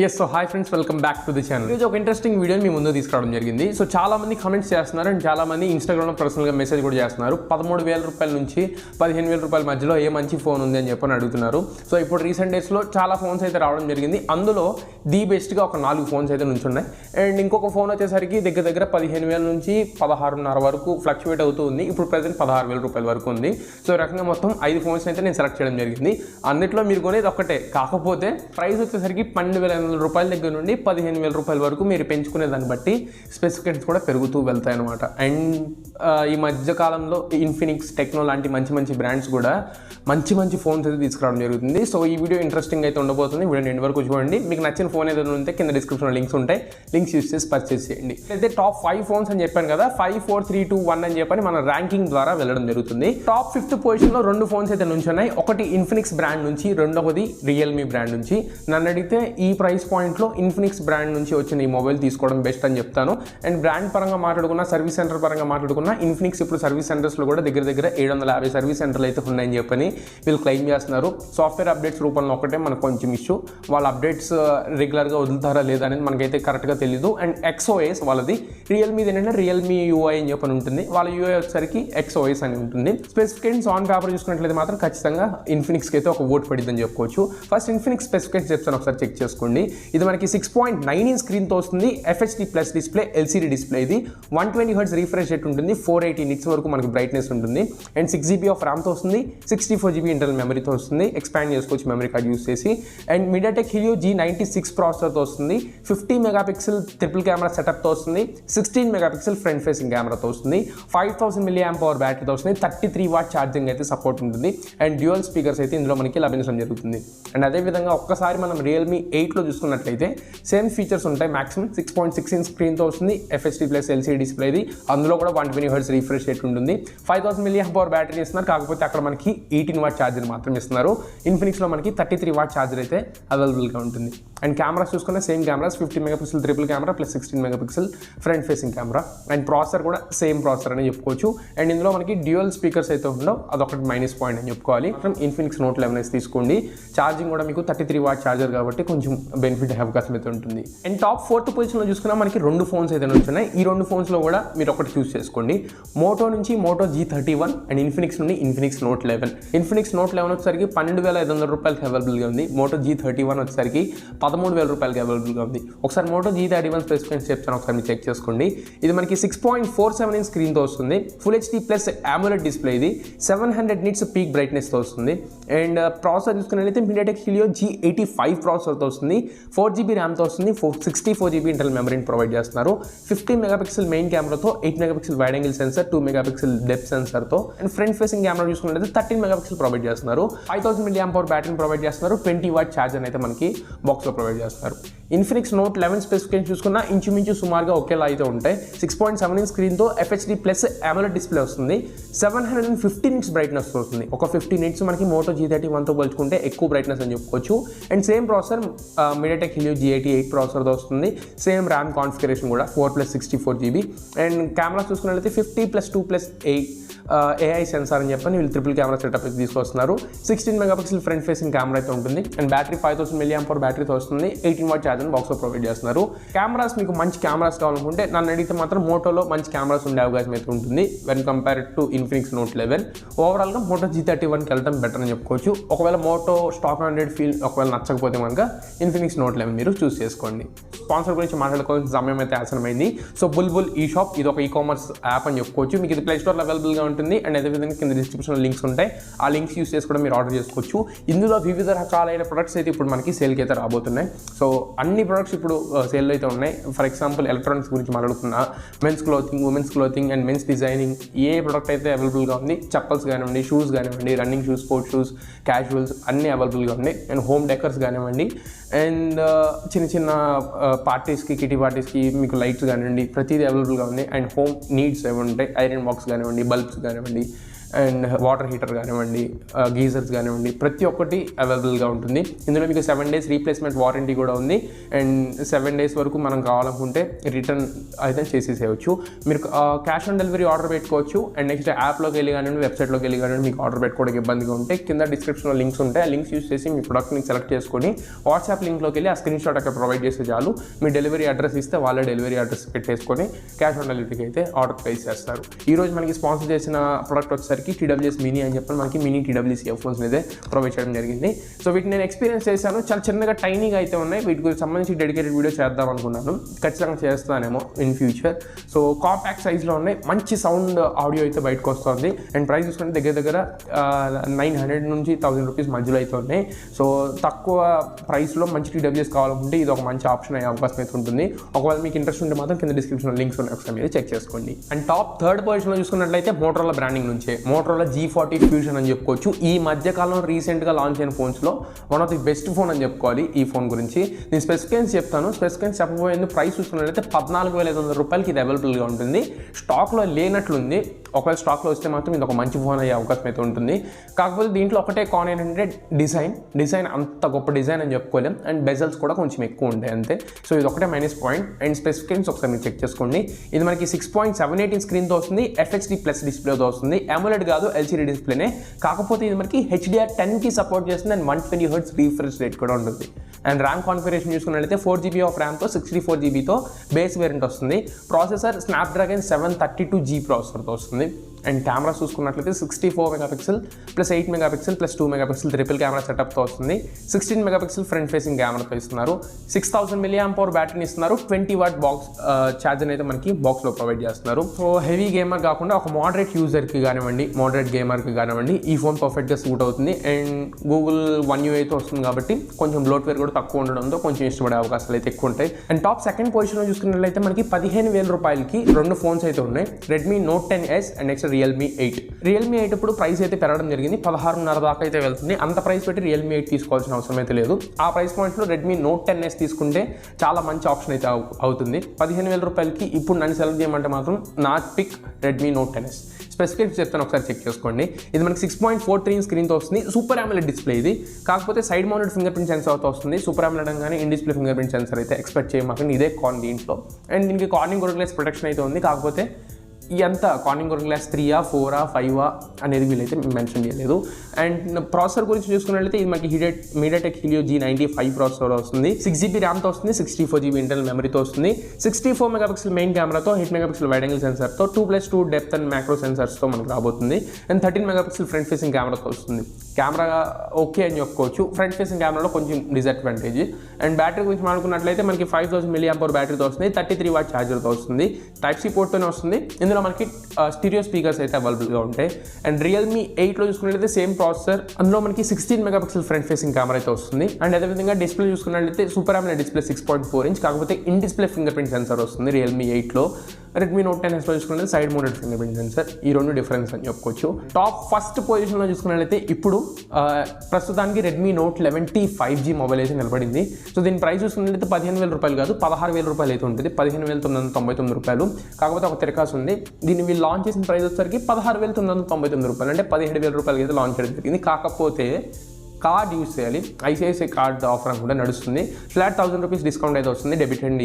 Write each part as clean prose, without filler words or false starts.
Yes, so hi friends, welcome back to the channel. This is an interesting video మీ ముందు తీసుకురావడం జరిగింది. So చాలా మంది కామెంట్స్ చేస్తున్నారు అండ్ చాలా మంది ఇన్‌స్టాగ్రామ్ లో పర్సనల్ గా మెసేజ్ కూడా చేస్తున్నారు. 13000 రూపాయల నుంచి 15000 రూపాయల మధ్యలో ఏ మంచి ఫోన్ ఉంది అని చెప్పని అడుగుతున్నారు. సో ఇప్పుడు రీసెంట్ డేస్ లో చాలా ఫోన్స్ అయితే రావడం జరిగింది. అందులో ది బెస్ట్ గా ఒక 4 ఫోన్స్ అయితే నుంచున్నాయి. అండ్ ఇంకొక ఫోన్ వచ్చేసరికి దగ్గర 15000 నుంచి 16.5 వరకు ఫ్లక్చుయేట్ అవుతూ ఉంది. ఇప్పుడు ప్రెజెంట్ 16000 రూపాయల వరకు ఉంది. సో ఈ రకంగా మొత్తం 5 ఫోన్స్ అయితే నేను సెలెక్ట్ చేయడం జరిగింది. అన్నిట్లో మీరు కొనేది ఒక్కటే, కాకపోతే ప్రైస్ వచ్చేసరికి 12500 రూపాయల దగ్గర నుండి 15000 రూపాయల వరకు మీరు పెంచుకునే దాన్ని బట్టి స్పెసిఫికేషన్స్ కూడా పెరుగుతూ వెళ్తాయి అనమాట. అండ్ ఈ మధ్య కాలంలో ఇన్ఫినిక్స్, టెక్నో లాంటి మంచి బ్రాండ్స్ కూడా మంచి ఫోన్స్ అయితే తీసుకురావడం జరుగుతుంది. సో ఈ వీడియో ఇంట్రెస్టింగ్ అయితే ఉండబోతుంది. వీడియో ఎండ్ వరకు చూడండి. మీకు నచ్చిన ఫోన్ ఏదైనా ఉంటే కింద డిస్క్రిప్షన్లో లింక్స్ ఉంటాయి, లింక్స్ యూస్ చేసి పర్చేస్ చేయండి. అయితే టాప్ 5 ఫోన్స్ అని చెప్పాను కదా, 5, 4, 3, 2, 1 అని చెప్పని మన ర్యాంకింగ్ ద్వారా వెళ్ళడం జరుగుతుంది. టాప్ 5th పొజిషన్లో 2 ఫోన్స్ అయితే నుంచున్నాయి. ఒకటి ఇన్ఫినిక్స్ బ్రాండ్ నుంచి, రెండవది రియల్మీ బ్రాండ్ నుంచి. నన్ను అడిగితే ఈ ప్రైస్ పాయింట్లో ఇన్ఫినిక్స్ బ్రాండ్ నుంచి వచ్చిన ఈ మొబైల్ తీసుకోవడం బెస్ట్ అని చెప్తాను. అండ్ బ్రాండ్ పరంగా మాట్లాడుకున్నా, సర్వీస్ సెంటర్ పరంగా మాట్లాడుకున్నా, ఇన్ఫినిక్స్ ఇప్పుడు సర్వీస్ సెంటర్స్లో కూడా దగ్గర 750 సర్వీస్ సెంటర్లు అయితే ఉన్నాయని చెప్పని వీళ్ళు క్లెయిమ్ చేస్తున్నారు. సాఫ్ట్వేర్ అప్డేట్స్ రూపంలో ఒకటే మనకు కొంచెం ఇష్యూ, వాళ్ళ అప్డేట్స్ రెగ్యులర్గా వదులుతారా లేదా అనేది మనకైతే కరెక్ట్గా తెలియదు. అండ్ XOS వాళ్ళది, రియల్మీది ఏంటంటే రియల్మీ UI అని చెప్పని ఉంటుంది, వాళ్ళ UI వచ్చేసరికి XOS అని ఉంటుంది. స్పెసిఫికేషన్స్ ఆన్ పేపర్ చూసుకున్నట్లయితే మాత్రం ఖచ్చితంగా ఇన్ఫినిక్స్కి అయితే ఒక ఓట్ పడిద్దని చెప్పుకోవచ్చు. ఫస్ట్ ఇన్ఫినిక్స్ స్పెసిఫికేషన్స్ చెప్తాను, ఒకసారి చెక్ చేసుకోండి. ఇది మనకి 6.9 ఇంచ్ స్క్రీన్తో వస్తుంది. FHD+ display, LCD display. ఇది 120 Hz రిఫ్రెష్ రేట్ ఉంటుంది, 480 nits వరకు మనకి బ్రైట్నెస్ ఉంటుంది. అండ్ 6GB ఆఫ్ ర్యామ్తో వస్తుంది, 64GB ఇంటర్నల్ మెమరీతో వస్తుంది. ఎక్స్పాండ్ చేసుకోవచ్చు మెమరీ కార్డ్ యూస్ చేసి. అండ్ MediaTek Helio G96 ప్రాసెసర్తో వస్తుంది. 50 మెగాపిక్సెల్ ట్రిపుల్ కెమెరా సెటప్తో వస్తుంది. 16 మెగాపిక్సెల్ ఫ్రంట్ ఫేసింగ్ కెమెరాతో వస్తుంది. 5000 mAh బ్యాటరీతో వస్తుంది. 33W ఛార్జింగ్ అయితే సపోర్ట్ ఉంటుంది. అండ్ డ్యూయల్ స్పీకర్స్ అయితే ఇందులో మనకి లభించడం జరుగుతుంది. అండ్ అదేవిధంగా ఒక్కసారి మనం రియల్మీ 8లో చూసుకున్నట్లయితే సేమ్ ఫీచర్స్ ఉంటాయి. మాక్సిమం 6.6 ఇంచ్ స్క్రీన్తో వస్తుంది. FHD+ LCD display. ఇది అందులో కూడా 120 Hz రిఫ్రెష్ రేట్ ఉంటుంది. 5000 mAh బ్యాటరీ ఇస్తున్నారు, కాకపోతే అక్కడ మనకి 18W ఛార్జర్ మాత్రం ఇస్తున్నారు. ఇన్ఫినిక్స్లో మనకి 33W ఛార్జర్ అయితే అవైలబుల్గా ఉంటుంది. అండ్ కెమెరాస్ చూసుకున్న same cameras, 50 megapixel triple camera plus 16 megapixel front facing camera. And processor కూడా సేమ్ ప్రాసెసర్ అని చెప్పుకోవచ్చు. అండ్ ఇందులో మనకి డ్యూయల్ స్పీకర్స్ అయితే ఉండవు, అదొకటి మైనస్ పాయింట్ అని చెప్పుకోవాలి. ఇన్ఫినిక్స్ నోట్ 11 తీసుకోండి. ఛార్జింగ్ కూడా మీకు 33W ఛార్జర్ కాబట్టి కొంచెం బెనిఫిట్ అవకాశం అయితే ఉంటుంది. అండ్ టాప్ 4th పొజిషన్లో చూసుకున్నా మనకి 2 ఫోన్స్ అయితే ఉన్నాయి. ఈ 2 ఫోన్స్లో కూడా మీరు ఒకటి చూస్ చేసుకోండి. మోటో నుంచి మోటో G31 అండ్ ఇన్ఫినిక్స్ నుండి ఇన్ఫినిక్స్ నోట్ 11. ఇన్ఫినిక్స్ నోట్ 11 వచ్చేసరికి 12500 రూపాయలకి అవైలబుల్గా ఉంది. మోటో G31 వచ్చేసరికి 13000 రూపాయలకి అవైలబుల్గా ఉంది. ఒకసారి మోటో G31 స్పెసిఫికేషన్స్ చెప్తాను, ఒకసారి మీరు చెక్ చేసుకోండి. ఇది మనకి 6.47 ఇంచ్ స్క్రీన్తో వస్తుంది. Full HD+ AMOLED display. ఇది 700 nits పీక్ బ్రైట్నెస్తో వస్తుంది. అండ్ ప్రాసెసర్ చూసుకున్నట్లయితే MediaTek Helio G85 ప్రాసెసర్తో వస్తుంది. 4GB ర్యామ్తో వస్తుంది. 64GB ఇంటర్నల్ మెమరీని ప్రొవైడ్ చేస్తున్నారు. 50 మెగాపిక్సెల్ మెయిన్ కెమెరాతో, 8 megapixel wide angle sensor, 2 megapixel depth సెన్సర్తో. అండ్ ఫ్రంట్ ఫేసింగ్ కెమెరా చూసుకున్నట్లయితే 13 మెగాపిక్సెల్ ప్రొవైడ్ చేస్తున్నారు. 5000 mAh బ్యాటరీని ప్రొవైడ్ చేస్తున్నారు. 20W ఛార్జర్ అయితే మనకి బాక్స్లో ప్రొవైడ్ చేస్తున్నారు. ఇన్ఫినిక్స్ నోట్ 11 స్పెసిఫికేషన్ చూసుకున్నా ఇంచుమించు సుమారుగా ఒకేలా అయితే ఉంటాయి. 6.7 ఇంచ్ స్క్రీన్తో FHD+ AMOLED డిస్ప్లే వస్తుంది. 750 nits బ్రైట్నెస్ వస్తుంది. ఒక 50 nits మనకి మోటో G31తో పోల్చుకుంటే ఎక్కువ బ్రైట్నెస్ అని చెప్పుకోవచ్చు. And same processor MediaTek Helio G88 ప్రాసెసర్తో వస్తుంది. సేమ్ ర్యామ్ కాన్ఫిగరేషన్ కూడా 4+64GB. అండ్ కెమెరా చూసుకున్నట్లయితే 50+2+8 AI సెన్సార్ అని చెప్పని వీళ్ళు ట్రిపుల్ కెమెరా సెటప్ అయితే తీసుకొస్తున్నారు. 16 మెగాపిక్సెల్ ఫ్రంట్ ఫేసింగ్ కెమెరా అయితే ఉంటుంది. అండ్ బ్యాటరీ 5000 mAh బ్యాటరీతో వస్తుంది. 18W ఛార్జర్ బాక్స్లో ప్రొవైడ్ చేస్తున్నారు. కెమెరాస్ మీకు మంచి కెమెరాస్ కావాలనుకుంటే నన్ను అడిగితే మాత్రం మోటోలో మంచి కెమెరాస్ ఉండే అవకాశం అయితే ఉంటుంది when compare to Infinix note 11. ఓవరాల్గా మోటో G31కి వెళ్ళడం బెటర్ అని చెప్పుకోవచ్చు. ఒకవేళ మోటో స్టాక్ 100 ఫీల్ ఒకవేళ నచ్చకపోతే కనుక ఇన్ఫినిక్స్ నోట్ 11 మీరు చూస్ చేసుకోండి. స్పాన్సర్ గురించి మాట్లాడుకోవాల్సిన సమయం అయితే ఆసనమైంది. సో బుల్బుల్ ఈ-షాప్ ఇది ఒక కామర్స్ యాప్ అని చెప్పుకోవచ్చు. మీకు ఇది ప్లే స్టోర్లో అవైలబుల్గా ఉంటుంది. అండ్ అదేవిధంగా కింద డిస్క్రిప్షన్లో లింక్స్ ఉంటాయి, ఆ లింక్స్ యూస్ చేసి కూడా మీరు ఆర్డర్ చేసుకోవచ్చు. ఇందులో వివిధ రకాలైన ప్రొడక్ట్స్ అయితే ఇప్పుడు మనకి సేల్కి అయితే రాబోతున్నాయి. సో అన్ని ప్రొడక్ట్స్ ఇప్పుడు సేల్ అయితే ఉన్నాయి. ఫర్ ఎగ్జాంపుల్ ఎలక్ట్రానిక్స్ గురించి మాట్లాడుకున్నా, men's clothing, women's clothing and men's designing, ఏ ప్రొడక్ట్ అయితే అవైలబుల్గా ఉంది, చెప్పల్స్ కానివ్వండి, షూస్ కానివ్వండి, running shoes, sports shoes, casuals అన్నీ అవైలబుల్గా ఉన్నాయి. అండ్ హోమ్ డెకర్స్ కానివ్వండి, అండ్ చిన్న పార్టీస్కి, కిటీ పార్టీస్కి మీకు లైట్స్ కానివ్వండి, ప్రతిదీ అవైలబుల్గా ఉంది. అండ్ హోమ్ నీడ్స్ ఏమి ఉంటాయి, ఐరన్ బాక్స్ కానివ్వండి, బల్బ్స్ కానివ్వండి, అండ్ వాటర్ హీటర్ కానివ్వండి, గీజర్స్ కానివ్వండి, ప్రతి ఒక్కటి అవైలబుల్గా ఉంటుంది. ఇందులో మీకు 7 days రీప్లేస్మెంట్ వారంటీ కూడా ఉంది. అండ్ 7 days వరకు మనం కావాలనుకుంటే రిటర్న్ అయితే చేసేసేయచ్చు. మీరు క్యాష్ ఆన్ డెలివరీ ఆర్డర్ పెట్టుకోవచ్చు. అండ్ నెక్స్ట్ యాప్లోకి వెళ్ళి కానివ్వండి, వెబ్సైట్లోకి వెళ్ళి కానివ్వండి, మీకు ఆర్డర్ పెట్టుకోవడానికి ఇబ్బందిగా ఉంటే కింద డిస్క్రిప్షన్లో లింక్స్ ఉంటాయి. ఆ లింక్స్ యూస్ చేసి మీ ప్రొడక్ట్ని సెలెక్ట్ చేసుకొని వాట్సాప్ లింక్లోకి వెళ్ళి ఆ స్క్రీన్ షాట్ అక్కడ ప్రొవైడ్ చేస్తే చాలు. మీ డెలివరీ అడ్రస్ ఇస్తే వాళ్ళే డెలివరీ అడ్రస్ పెట్టేసుకొని క్యాష్ ఆన్ డెలివరీకి అయితే ఆర్డర్ ప్లేస్ చేస్తారు. ఈరోజు మనకి స్పాన్సర్ చేసిన ప్రోడక్ట్ వచ్చేసరికి TWS మినీ అని చెప్పి మనకి మినీ TWS ఇయర్ఫోన్స్ అయితే ప్రొవైడ్ చేయడం జరిగింది. సో వీటిని నేను ఎక్స్పీరియన్స్ చేశాను. చాలా చిన్నగా టైనీగా అయితే ఉన్నాయి. వీటికి సంబంధించి డెడికేటెడ్ వీడియో చేద్దాం అనుకున్నాను. ఖచ్చితంగా చేస్తానేమో ఇన్ ఫ్యూచర్. సో కాంపాక్ట్ సైజ్లో ఉన్నాయి. మంచి సౌండ్ ఆడియో అయితే బయటకు వస్తుంది. అండ్ ప్రైస్ చూసుకుంటే దగ్గర 900 నుంచి 1000 రూపీస్ మధ్యలో అయితే ఉన్నాయి. సో తక్కువ ప్రైస్లో మంచి TWS కావాలనుకుంటే ఇది ఒక మంచి ఆప్షన్ అయ్యే అవకాశం అయితే ఉంటుంది. ఒకవేళ మీకు ఇంట్రెస్ట్ ఉంటే మాత్రం కింద డిస్క్రిప్షన్లో లింక్స్ ఉన్నాయి, ఒకసారి మీరు చెక్ చేసుకోండి. అండ్ టాప్ 3rd పొజిషన్లో చూసుకున్నట్లయితే మోటరోలా బ్రాండింగ్ నుంచే మోటరోలా G40 ఫ్యూజన్ అని చెప్పుకోవచ్చు. ఈ మధ్యకాలంలో రీసెంట్గా లాంచ్ అయిన ఫోన్స్లో one of the best phone అని చెప్పుకోవాలి. ఈ ఫోన్ గురించి నేను స్పెసిఫికేషన్స్ చెప్తాను. స్పెసిఫికేషన్స్ చెప్పబోయేందుకు ప్రైస్ చూసుకున్నట్లయితే 14,500 రూపాయలకి ఇది అవైలబుల్గా ఉంటుంది. స్టాక్లో లేనట్లుంది. ఒకవేళ స్టాక్లో వస్తే మాత్రం ఇది ఒక మంచి ఫోన్ అయ్యే అవకాశం అయితే ఉంటుంది. కాకపోతే దీంట్లో ఒకటే కాన్ ఏంటంటే డిజైన్ అంత గొప్ప డిజైన్ అని చెప్పుకోలేం. అండ్ బెజల్స్ కూడా కొంచెం ఎక్కువ ఉంటాయి అంతే. సో ఇది ఒకటే మైనస్ పాయింట్. అండ్ స్పెసిఫికేషన్స్ ఒకసారి మీరు చెక్ చేసుకోండి. ఇది మనకి 6.78 స్క్రీన్తో వస్తుంది. FHD+ డిస్ప్లేతో వస్తుంది. AMOLED కాదు, LCD డిస్ప్లేనే. కాకపోతే ఇది మనకి HDR10కి సపోర్ట్ చేస్తుంది. అండ్ 120 Hz రీఫ్రెష్ రేట్ కూడా ఉంటుంది. అండ్ ర్యామ్ కాన్ఫిగరేషన్ చూసుకున్నట్లయితే 4GB ఆఫ్ ర్యామ్తో 64GBతో బేస్ వేరియంట్ వస్తుంది. ప్రాసెసర్ స్నాప్డ్రాగన్ 732G ప్రాసెసర్తో వస్తుంది. అండ్ కెమెరా చూసుకున్నట్లయితే 64 megapixel plus 8 megapixel plus 2 megapixel triple camera సెటప్తో వస్తుంది. 16 మెగాపిక్సెల్ ఫ్రంట్ ఫేసింగ్ కెమెరాతో ఇస్తున్నారు. 6000 mAh బ్యాటరీని ఇస్తున్నారు. 20 watt బాక్స్ ఛార్జర్ అయితే మనకి బాక్స్లో ప్రొవైడ్ చేస్తున్నారు. సో హెవీ గేమర్ కాకుండా ఒక మోడరేట్ యూజర్కి కానివ్వండి, మోడరేట్ గేమర్కి కానివ్వండి ఈ ఫోన్ పర్ఫెక్ట్గా సూట్ అవుతుంది. అండ్ Google One UI అయితే వస్తుంది కాబట్టి కొంచెం బ్లోట్వేర్ కూడా తక్కువ ఉండడంతో కొంచెం ఇష్టపడే అవకాశాలు అయితే ఎక్కువ ఉంటాయి. అండ్ టాప్ 2nd పొజిషన్లో చూసుకున్నట్లయితే మనకి 15,000 రూపాయలకి 2 ఫోన్స్ అయితే ఉన్నాయి. Redmi Note 10s and next Realme 8 ఇప్పుడు ప్రైస్ అయితే పెరగడం జరిగింది. 16,500 దాకా అయితే వెళ్తుంది. అంత ప్రైస్ పెట్టి Realme 8 తీసుకోవాల్సిన అవసరం అయితే లేదు. ఆ ప్రైస్ పాయింట్లో Redmi Note 10s తీసుకుంటే చాలా మంచి ఆప్షన్ అయితే అవుతుంది. 15,000 రూపాయలకి ఇప్పుడు నన్ను సెలెక్ట్ చేయమంటే మాత్రం నా pick Redmi Note 10s. Specifications చెప్తాను, ఒకసారి చెక్ చేసుకోండి. ఇది మనకి 6.43 స్క్రీన్తో వస్తుంది. సూపర్ AMOLED డిస్ప్లే ఇది. కాకపోతే సైడ్ మౌంటెడ్ ఫింగర్ ప్రింట్ సెన్సార్తో వస్తుంది. సూపర్ AMOLED అనగానే in display finger print censor అయితే ఎక్స్పెక్ట్ చేయమాకండి. ఇదే కాన్ దీంట్లో. అండ్ దీనికి కార్నింగ్ గ్లాస్ ప్రొటెక్షన్ అయితే ఉంది. కాకపోతే ఎంత కార్నింగ్ గ్లాస్ 3ఆ 4ఆ 5ఆ అనేది వీళ్ళైతే మెన్షన్ చేయలేదు. అండ్ ప్రాసెసర్ గురించి చూసుకున్నట్లయితే ఇది మనకి MediaTek Helio G95 ప్రాసెసర్ వస్తుంది. 6GB ర్యామ్తో వస్తుంది. 64GB ఇంటర్నల్ మెమరీతో వస్తుంది. 64 మెగాపిక్సెల్ మెయిన్ కెమెరాతో 8 మెగాపిక్సెల్ వైడ్ యాంగిల్ సెన్సార్తో 2+2 డెప్త్ అండ్ మ్యాక్రో సెన్సార్స్తో మనకు రాబోతుంది. అండ్ 13 మెగాపిక్సెల్ ఫ్రంట్ ఫేసింగ్ కెమెరాతో వస్తుంది. కెమెరా ఓకే అని చెప్పుకోవచ్చు. ఫ్రంట్ ఫేసింగ్ కెమెరాలో కొంచెం డిసడ్వాంటేజ్. అండ్ బ్యాటరీ గురించి మాట్లాడుకున్నట్లయితే మనకి 5000 mAh బ్యాటరీతో వస్తుంది. 33 watt ఛార్జర్తో వస్తుంది. Type-C పోర్ట్తోనే వస్తుంది. ఇందులో మనకి స్టీరియో స్పీకర్స్ అయితే అవైలబుల్గా ఉంటాయి. అండ్ Realme 8లో చూసుకున్నట్లయితే సేమ్ ప్రాసెసర్. అందులో మనకి 16 మెగాపిక్సెల్ ఫ్రంట్ ఫేసింగ్ కెమెరా అయితే వస్తుంది. అండ్ అదేవిధంగా డిస్ప్లే చూసుకున్నట్లయితే సూపర్ AMOLED డిస్ప్లే 6.4 inch. కాకపోతే in display finger print censor వస్తుంది Realme 8లో. Redmi Note 10sలో చూసుకున్నట్లయితే side mounted finger print censor. ఈ 2 డిఫరెన్స్ అని చెప్పుకోవచ్చు. టాప్ 1st పొజిషన్లో చూసుకున్నట్లయితే ఇప్పుడు ప్రస్తుతానికి Redmi Note 11T 5G mobile అయితే నిలబడింది. సో దీని ప్రైస్ చూసుకున్నట్లయితే 15,000 రూపాయలు కాదు, 16,000 రూపాయలు అయితే ఉంటుంది. 15,999 రూపాయలు. కాకపోతే ఒక తిరకాసు ఉంది. దీన్ని వీళ్ళు లాంచ్ చేసిన ప్రైస్ వచ్చేసరికి 16,999 రూపాయలు, అంటే 17,000 రూపాయలకి అయితే లాంచ్ చేయడం జరిగింది. కాకపోతే కార్డ్ యూస్ చేయాలి. ICICI కార్డ్ ఆఫర్ అనుకుంటే నడుస్తుంది. ఫ్లాట్ 1000 రూపీస్ డిస్కౌంట్ అయితే వస్తుంది debit and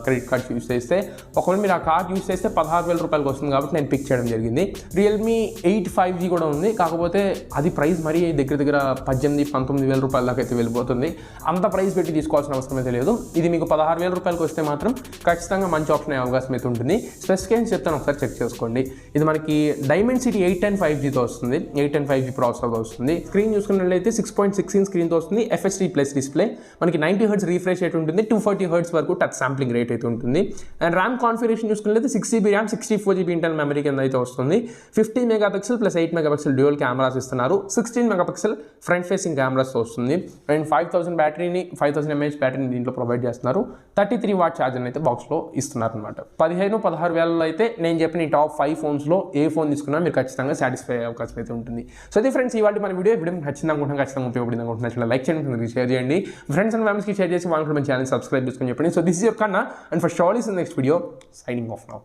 credit cards use చేస్తే. ఒకవేళ మీరు ఆ కార్డ్ యూస్ చేస్తే 16,000 రూపాయలకి వస్తుంది కాబట్టి నేను పిక్ చేయడం జరిగింది. Realme 8 5G కూడా ఉంది. కాకపోతే అది ప్రైస్ మరీ దగ్గర 18,000-19,000 రూపాయల దాకా అయితే వెళ్ళిపోతుంది. అంత ప్రైస్ పెట్టి తీసుకోవాల్సిన అవసరం అయితే లేదు. ఇది మీకు 16,000 రూపాయలకి వస్తే మాత్రం ఖచ్చితంగా మంచి ఆప్షన్ అయ్యే అవకాశం అయితే ఉంటుంది. స్పెసిఫికేషన్స్ చెప్తాను, ఒకసారి చెక్ చేసుకోండి. ఇది మనకి Dimensity 810 5Gతో వస్తుంది. 810 5G ప్రాసెసర్తో వస్తుంది. స్క్రీన్ చూసుకున్నట్లయితే 6.16 స్క్రీన్తో వస్తుంది. FHD+ display. మనకి 90 Hz రీఫ్రెష్ రేట్ ఉంటుంది. 240 Hz వరకు టచ్ శాంప్లింగ్ రేట్ అయితే ఉంటుంది. అండ్ ర్యామ్ కాన్ఫిగరేషన్ చూసుకున్నట్లయితే 6GB RAM 64GB internal memory కింద అయితే వస్తుంది. 15 megapixel plus 8 megapixel dual cameras ఇస్తున్నారు. 16 మెగాపిక్సెల్ ఫ్రంట్ ఫేసింగ్ కెమెరాస్ వస్తుంది. అండ్ 5000 mAh బ్యాటరీని దీంట్లో ప్రొవైడ్ చేస్తున్నారు. 33 watt ఛార్జర్ని అయితే బాక్స్లో ఇస్తున్నారు అనమాట. 15,000-16,000 అయితే నేను చెప్పిన ఈ టాప్ 5 ఫోన్స్లో ఏ ఫోన్ తీసుకున్నా మీరు ఖచ్చితంగా సాటిస్ఫై అయ్యే అవకాశం అయితే ఉంటుంది. సో అది ఫ్రెండ్స్ ఇవాళ మన వీడియో నచ్చింది అనుకుంటున్నాను, ఖచ్చితంగా ఉపయోగపడింది అనుకుంటున్నాను. లైక్ చేయండి, షేర్ చేయండి, ఫ్రెండ్స్ అండ్ ఫ్యామిలీస్కి షేర్ చేసి వాళ్ళకి మన ఛానల్ సబ్స్క్రైబ్ చేసుకొని చెప్పండి. సో దిస్ ఇస్ యువర్ కన్నా, and for sure is in next video, signing off now.